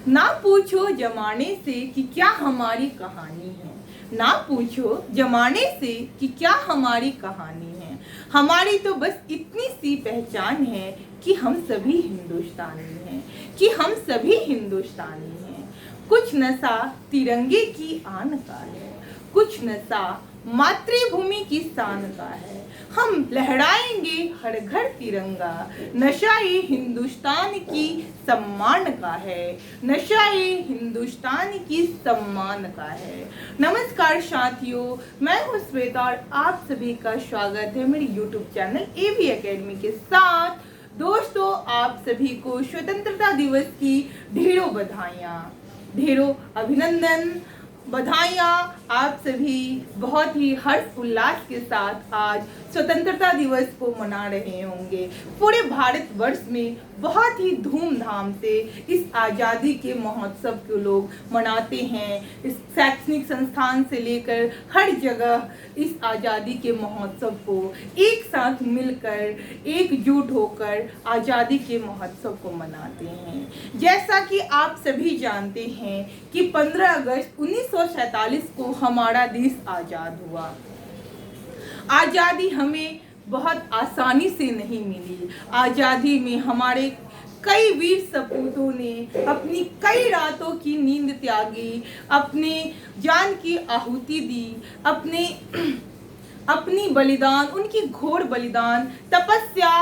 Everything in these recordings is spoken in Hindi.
ना पूछो जमाने से कि क्या हमारी कहानी है, ना पूछो जमाने से कि क्या हमारी कहानी है। हमारी तो बस इतनी सी पहचान है कि हम सभी हिंदुस्तानी हैं, कि हम सभी हिंदुस्तानी हैं। कुछ नशा तिरंगे की आन का है, कुछ नशा मातृभूमि की शान का है। हम लहराएंगे हर घर तिरंगा, नशा ये हिंदुस्तान की सम्मान का है, नशा ये हिंदुस्तान की सम्मान का है। नमस्कार साथियों, मैं हूँ श्वेता और आप सभी का स्वागत है मेरे YouTube चैनल AV एकेडमी के साथ। दोस्तों, आप सभी को स्वतंत्रता दिवस की ढेरों बधाइयाँ, ढेरों अभिनंदन, बधाइयाँ। आप सभी बहुत ही हर्ष उल्लास के साथ आज स्वतंत्रता दिवस को मना रहे होंगे। पूरे भारतवर्ष में बहुत ही धूमधाम से इस आज़ादी के महोत्सव को लोग मनाते हैं। इस शैक्षणिक संस्थान से लेकर हर जगह इस आज़ादी के महोत्सव को एक साथ मिलकर एकजुट होकर आज़ादी के महोत्सव को मनाते हैं। जैसा कि आप सभी जानते हैं कि 15 अगस्त 1947 को हमारा देश आज़ाद हुआ। आज़ादी हमें बहुत आसानी से नहीं मिली। आज़ादी में हमारे कई वीर सपूतों ने अपनी कई रातों की नींद त्यागी, अपने जान की आहुति दी, अपनी बलिदान, उनकी घोर बलिदान तपस्या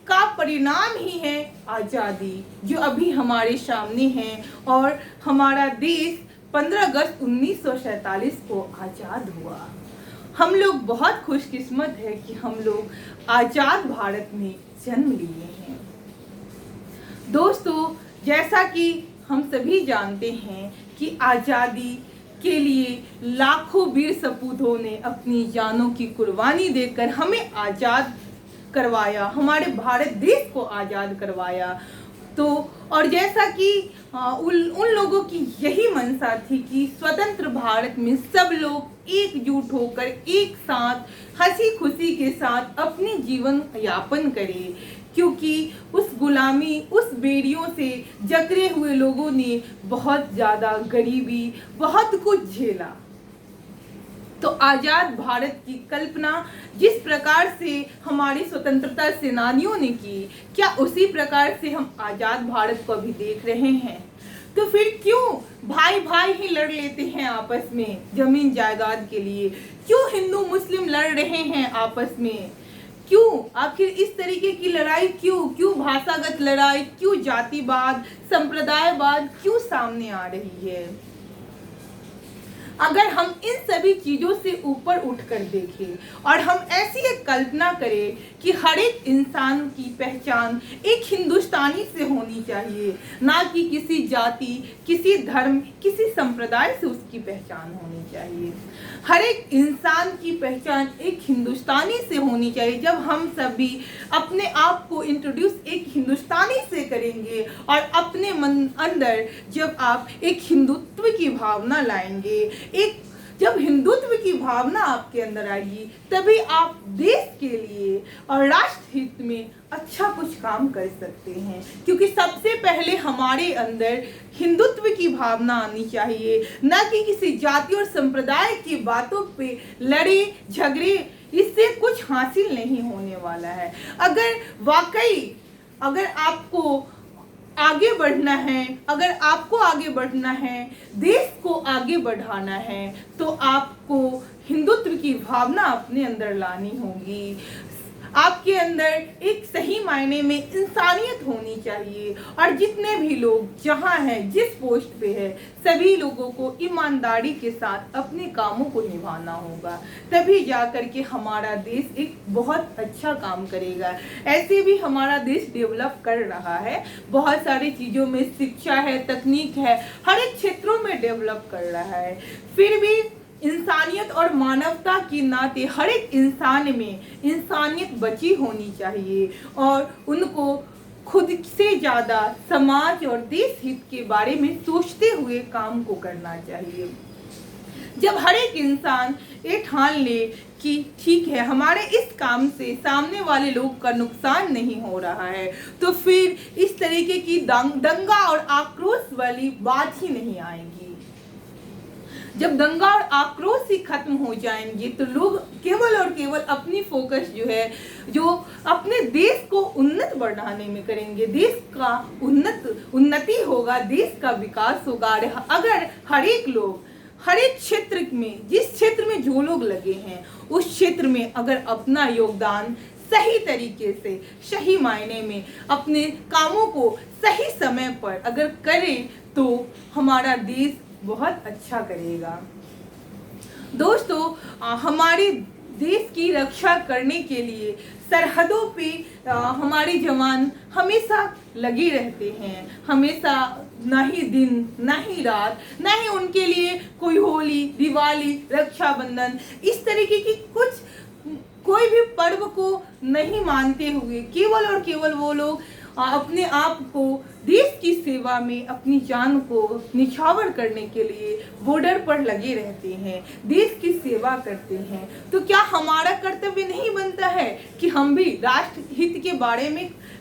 का परिणाम ही है आज़ादी जो अभी हमारे सामने है। और हमारा देश 15 अगस्त 1947 को आज़ाद हुआ। हम लोग बहुत खुशकिस्मत है कि हम लोग आज़ाद भारत में जन्म लिए हैं। दोस्तों, जैसा कि हम सभी जानते हैं कि आज़ादी के लिए लाखों वीर सपूतों ने अपनी जानों की कुर्बानी देकर हमें आज़ाद करवाया, हमारे भारत देश को आज़ाद करवाया। तो और जैसा कि उन लोगों की यही मंशा थी कि स्वतंत्र भारत में सब लोग एकजुट होकर एक साथ हंसी खुशी के साथ अपने जीवन यापन करें, क्योंकि उस गुलामी, उस बेड़ियों से जकड़े हुए लोगों ने बहुत ज़्यादा गरीबी, बहुत कुछ झेला। तो आज़ाद भारत की कल्पना जिस प्रकार से हमारे स्वतंत्रता सेनानियों ने की, क्या उसी प्रकार से हम आज़ाद भारत को अभी देख रहे हैं? तो फिर क्यों भाई भाई ही लड़ लेते हैं आपस में जमीन जायदाद के लिए? क्यों हिंदू मुस्लिम लड़ रहे हैं आपस में? क्यों आखिर इस तरीके की लड़ाई क्यों भाषागत लड़ाई, क्यों जातिवाद, संप्रदायवाद क्यों सामने आ रही है? अगर हम इन सभी चीज़ों से ऊपर उठकर देखें और हम ऐसी एक कल्पना करें कि हर एक इंसान की पहचान एक हिंदुस्तानी से होनी चाहिए, ना कि किसी जाति, किसी धर्म, किसी संप्रदाय से उसकी पहचान होनी चाहिए। हर एक इंसान की पहचान एक हिंदुस्तानी से होनी चाहिए। जब हम सभी अपने आप को इंट्रोड्यूस एक हिंदुस्तानी से करेंगे और अपने मन अंदर जब आप एक हिंदुत्व की भावना लाएंगे, जब हिंदुत्व की भावना आपके अंदर आएगी, तभी आप देश के लिए और राष्ट्र हित में अच्छा कुछ काम कर सकते हैं। क्योंकि सबसे पहले हमारे अंदर हिंदुत्व की भावना आनी चाहिए, न कि किसी जाति और संप्रदाय की बातों पे लड़े झगड़े। इससे कुछ हासिल नहीं होने वाला है। अगर आपको आगे बढ़ना है, अगर आपको आगे बढ़ना है, देश को आगे बढ़ाना है, तो आपको हिंदुत्व की भावना अपने अंदर लानी होगी। आपके अंदर एक सही मायने में इंसानियत होनी चाहिए। और जितने भी लोग जहाँ हैं, जिस पोस्ट पे है, सभी लोगों को ईमानदारी के साथ अपने कामों को निभाना होगा। तभी जाकर के हमारा देश एक बहुत अच्छा काम करेगा। ऐसे भी हमारा देश डेवलप कर रहा है, बहुत सारी चीज़ों में शिक्षा है, तकनीक है, हर एक क्षेत्रों में डेवलप कर रहा है। फिर भी इंसानियत और मानवता के नाते हर एक इंसान में इंसानियत बची होनी चाहिए और उनको खुद से ज़्यादा समाज और देश हित के बारे में सोचते हुए काम को करना चाहिए। जब हर एक इंसान ये ठान ले कि ठीक है, हमारे इस काम से सामने वाले लोग का नुकसान नहीं हो रहा है, तो फिर इस तरीके की दंगा और आक्रोश वाली बात ही नहीं आएगी। जब दंगा और आक्रोश ही खत्म हो जाएंगे तो लोग केवल और केवल अपनी फोकस जो है जो अपने देश को उन्नत बढ़ाने में करेंगे। देश का उन्नति होगा, देश का विकास होगा। अगर हर एक लोग हर एक क्षेत्र में, जिस क्षेत्र में जो लोग लगे हैं उस क्षेत्र में अगर अपना योगदान सही तरीके से, सही मायने में अपने कामों को सही समय पर अगर करें तो हमारा देश बहुत अच्छा करेगा। दोस्तों, हमारे देश की रक्षा करने के लिए सरहदों पे हमारे जवान हमेशा लगे रहते हैं। हमेशा ना ही दिन ना ही रात, ना ही उनके लिए कोई होली, दिवाली, रक्षाबंधन इस तरीके की कोई भी पर्व को नहीं मानते हुए केवल और केवल वो लोग अपने आप को देश की सेवा में अपनी जान को निछावर करने के लिए बॉर्डर पर लगे रहते हैं, देश की सेवा करते हैं। तो क्या हमारा कर्तव्य नहीं बनता है कि हम भी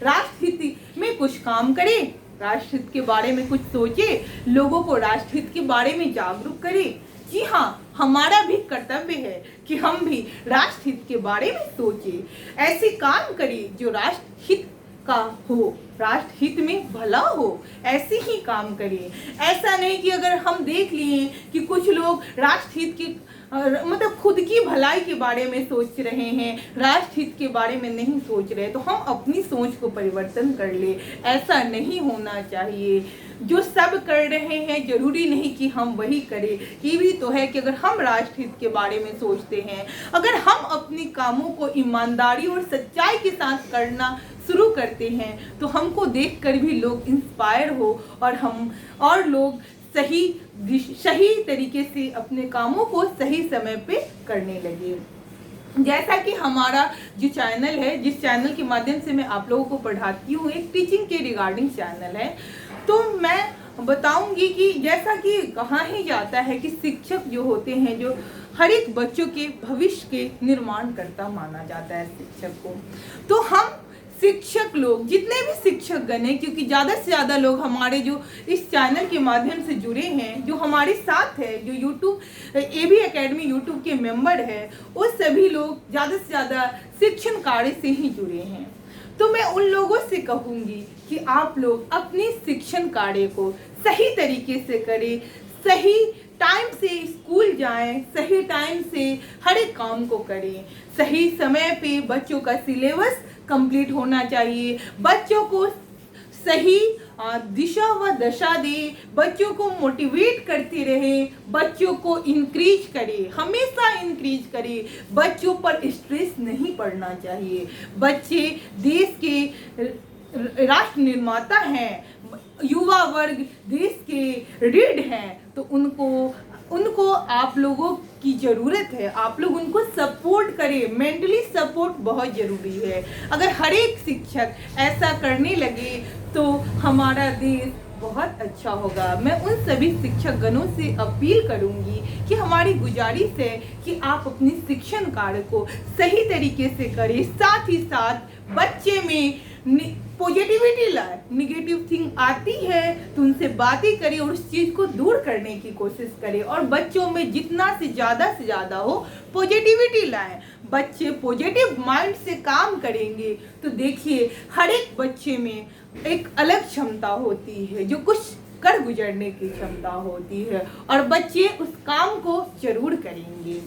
राष्ट्रहित में कुछ काम करें, राष्ट्रहित के बारे में कुछ सोचे, लोगों को राष्ट्रहित के बारे में जागरूक करें। जी हाँ, हमारा भी कर्तव्य है कि हम भी राष्ट्रहित के बारे में सोचे, ऐसे काम करें जो राष्ट्रहित का हो, राष्ट्रहित में भला हो, ऐसे ही काम करें। ऐसा नहीं कि अगर हम देख लिए कि कुछ लोग राष्ट्रहित की मतलब खुद की भलाई के बारे में सोच रहे हैं, राष्ट्रहित के बारे में नहीं सोच रहे, तो हम अपनी सोच को परिवर्तन कर ले। ऐसा नहीं होना चाहिए। जो सब कर रहे हैं जरूरी नहीं कि हम वही करें। ये भी तो है कि अगर हम राष्ट्रहित के बारे में सोचते हैं, अगर हम अपने कामों को ईमानदारी और सच्चाई के साथ करना शुरू करते हैं तो हमको देखकर भी लोग इंस्पायर हो और लोग सही तरीके से अपने कामों को सही समय पे करने लगे। जैसा कि हमारा जो चैनल है, जिस चैनल के माध्यम से मैं आप लोगों को पढ़ाती हूँ, एक टीचिंग के रिगार्डिंग चैनल है, तो मैं बताऊंगी कि जैसा कि कहा ही जाता है कि शिक्षक जो होते हैं, जो हर एक बच्चों के भविष्य के निर्माण करता माना जाता है शिक्षक को। तो हम शिक्षक लोग, जितने भी शिक्षक गण हैं, क्योंकि ज़्यादा से ज़्यादा लोग हमारे जो इस चैनल के माध्यम से जुड़े हैं, जो हमारे साथ है, जो यूट्यूब AB एकेडमी यूट्यूब के मेंबर है, वो सभी लोग ज़्यादा से ज़्यादा शिक्षण कार्य से ही जुड़े हैं। तो मैं उन लोगों से कहूँगी कि आप लोग अपने शिक्षण कार्य को सही तरीके से करें, सही टाइम से स्कूल जाएं, सही टाइम से हर एक काम को करें, सही समय पे बच्चों का सिलेबस कंप्लीट होना चाहिए, बच्चों को सही दिशा व दशा दे, बच्चों को मोटिवेट करते रहे, बच्चों को इंक्रीज करे, हमेशा इंक्रीज करे। बच्चों पर स्ट्रेस नहीं पड़ना चाहिए। बच्चे देश के राष्ट्र निर्माता हैं, युवा वर्ग देश के रीढ़ हैं, तो उनको आप लोगों की ज़रूरत है। आप लोग उनको सपोर्ट करें, मेंटली सपोर्ट बहुत ज़रूरी है। अगर हर एक शिक्षक ऐसा करने लगे तो हमारा देश बहुत अच्छा होगा। मैं उन सभी शिक्षक गणों से अपील करूंगी कि हमारी गुजारिश है कि आप अपनी शिक्षण कार्य को सही तरीके से करें, साथ ही साथ बच्चे में पॉजिटिविटी लाए। निगेटिव थिंग आती है तो उनसे बातें करें और उस चीज़ को दूर करने की कोशिश करें, और बच्चों में जितना से ज़्यादा हो पॉजिटिविटी लाएं। बच्चे पॉजिटिव माइंड से काम करेंगे तो देखिए हर एक बच्चे में एक अलग क्षमता होती है, जो कुछ कर गुजरने की क्षमता होती है, और बच्चे उस काम को जरूर करेंगे।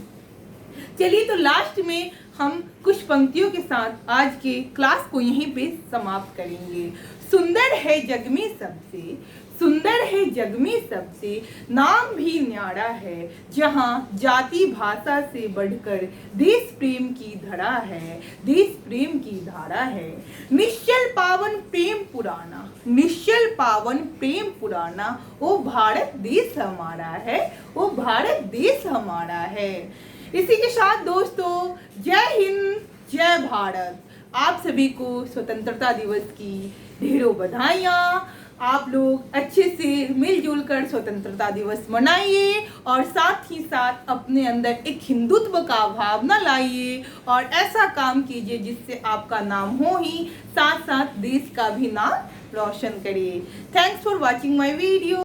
चलिए, तो लास्ट में हम कुछ पंक्तियों के साथ आज के क्लास को यहीं पे समाप्त करेंगे। सुंदर है जग में सबसे, सुंदर है जग में सबसे, नाम भी न्यारा है, जहाँ जाति भाषा से बढ़कर देश प्रेम की धरा है, देश प्रेम की धारा है। निश्चल पावन प्रेम पुराना, निश्चल पावन प्रेम पुराना, वो भारत देश हमारा है, वो भारत देश हमारा है। इसी के साथ दोस्तों, जय हिंद, जय भारत। आप सभी को स्वतंत्रता दिवस की ढेरों बधाइयाँ। आप लोग अच्छे से मिलजुल कर स्वतंत्रता दिवस मनाइए, और साथ ही साथ अपने अंदर एक हिंदुत्व का भावना लाइए, और ऐसा काम कीजिए जिससे आपका नाम हो ही साथ साथ देश का भी नाम रोशन करिए। Thanks for watching my video.